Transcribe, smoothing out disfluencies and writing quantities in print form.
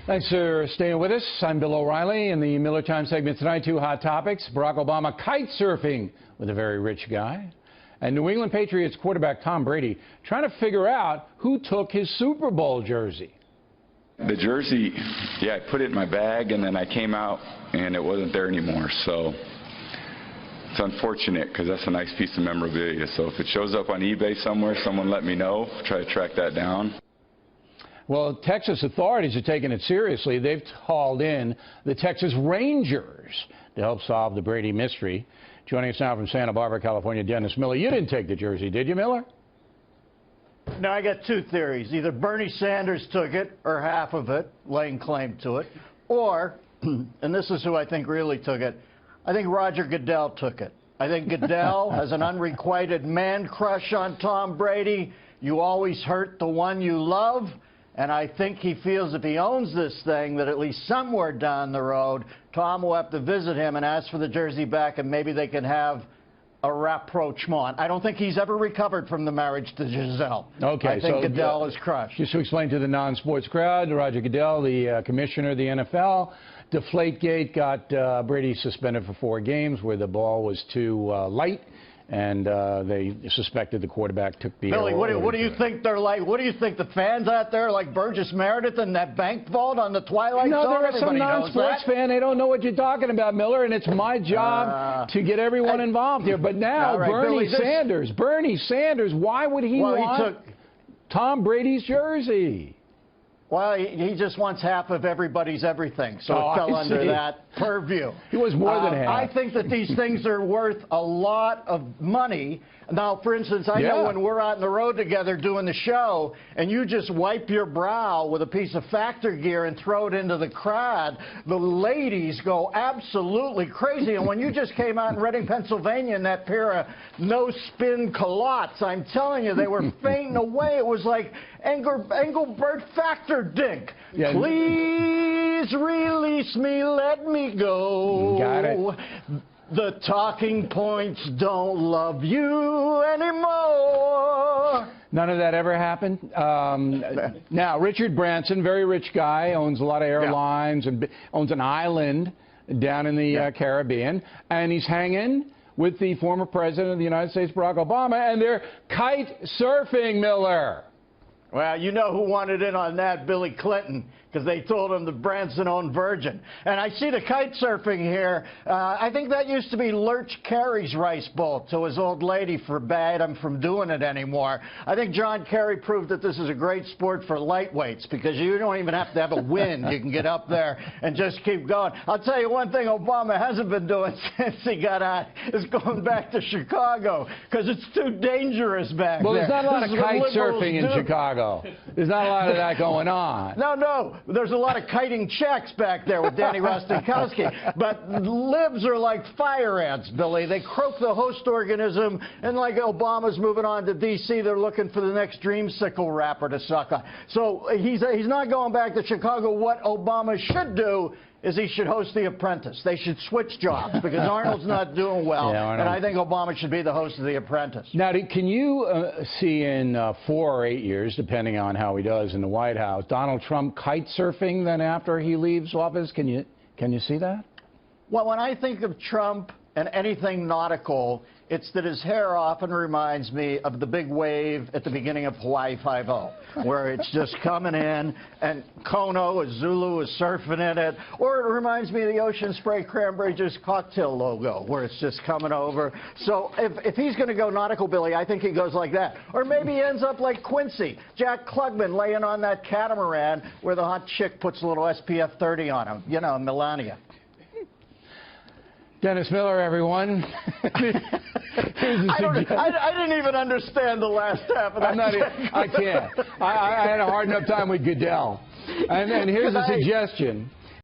Thanks for staying with us. I'm Bill O'Reilly. In the Miller Time segment tonight, two hot topics. Barack Obama kite surfing with a very rich guy. And New England Patriots quarterback Tom Brady trying to figure out who took his Super Bowl jersey. The jersey, I put it in my bag, and then I came out, and it wasn't there anymore. So it's unfortunate because that's a nice piece of memorabilia. So if it shows up on eBay somewhere, someone let me know. Try to track that down. Well, Texas authorities are taking it seriously. They've called in the Texas Rangers to help solve the Brady mystery. Joining us now from Santa Barbara, California, Dennis Miller. You didn't take the jersey, did you, Miller? No, I got two theories. Either Bernie Sanders took it, or half of it, laying claim to it, or, and this is who I think really took it, I think Roger Goodell took it. I think Goodell has an unrequited man crush on Tom Brady. You always hurt the one you love. And I think he feels if he owns this thing, that at least somewhere down the road, Tom will have to visit him and ask for the jersey back, and maybe they can have a rapprochement. I don't think he's ever recovered from the marriage to Giselle. Okay, I think Goodell is crushed. Just to explain to the non-sports crowd, Roger Goodell, the commissioner of the NFL, Deflategate got Brady suspended for 4 games where the ball was too light. And they suspected the quarterback took the... Billy, what do you think they're like? What do you think the fans out there are like Burgess Meredith in that bank vault on the Twilight Zone? No, there are some non-sports fans. They don't know what you're talking about, Miller, and it's my job to get everyone involved here. But now, right, Bernie Sanders, why would he want Tom Brady's jersey? Well, he just wants half of everybody's everything, so it fell under that purview. He was more than half. I think that these things are worth a lot of money. Now, for instance, I know when we're out on the road together doing the show, and you just wipe your brow with a piece of Factor gear and throw it into the crowd, the ladies go absolutely crazy. And when you just came out in Reading, Pennsylvania in that pair of no-spin culottes, I'm telling you, they were fainting away. It was like Engelbert Factor Dink. Yeah. Please release me, let me go. Got it. The talking points don't love you anymore. None of that ever happened. Now, Richard Branson, very rich guy, owns a lot of airlines and owns an island down in the Caribbean, and he's hanging with the former president of the United States, Barack Obama, and they're kite surfing, Miller. Well, you know who wanted in on that? Billy Clinton, because they told him the Branson owned Virgin. And I see the kite surfing here. I think that used to be Lurch Carey's rice bowl to his old lady forbade him from doing it anymore. I think John Kerry proved that this is a great sport for lightweights, because you don't even have to have a wind. You can get up there and just keep going. I'll tell you one thing Obama hasn't been doing since he got out is going back to Chicago, because it's too dangerous back there. Well, there's not a lot of kite surfing in Chicago. There's not a lot of that going on. No. There's a lot of kiting checks back there with Danny Rostenkowski. But libs are like fire ants, Billy. They croak the host organism, and like Obama's moving on to D.C., they're looking for the next dreamsicle wrapper to suck on. So he's not going back to Chicago. What Obama should do is he should host The Apprentice. They should switch jobs because Arnold's not doing well, and I think Obama should be the host of The Apprentice. Now, can you see in 4 or 8 years, depending on how he does in the White House, Donald Trump kite surfing then after he leaves office? Can you see that? Well, when I think of Trump and anything nautical, it's that his hair often reminds me of the big wave at the beginning of Hawaii Five-0, where it's just coming in, and Kono, a Zulu, is surfing in it. Or it reminds me of the Ocean Spray Cranberry Juice cocktail logo, where it's just coming over. So if he's going to go nautical, Billy, I think he goes like that. Or maybe he ends up like Quincy, Jack Klugman, laying on that catamaran where the hot chick puts a little SPF 30 on him. You know, Melania. Dennis Miller, everyone. I didn't even understand the last half of that. I can't. I had a hard enough time with Goodell. And here's a suggestion.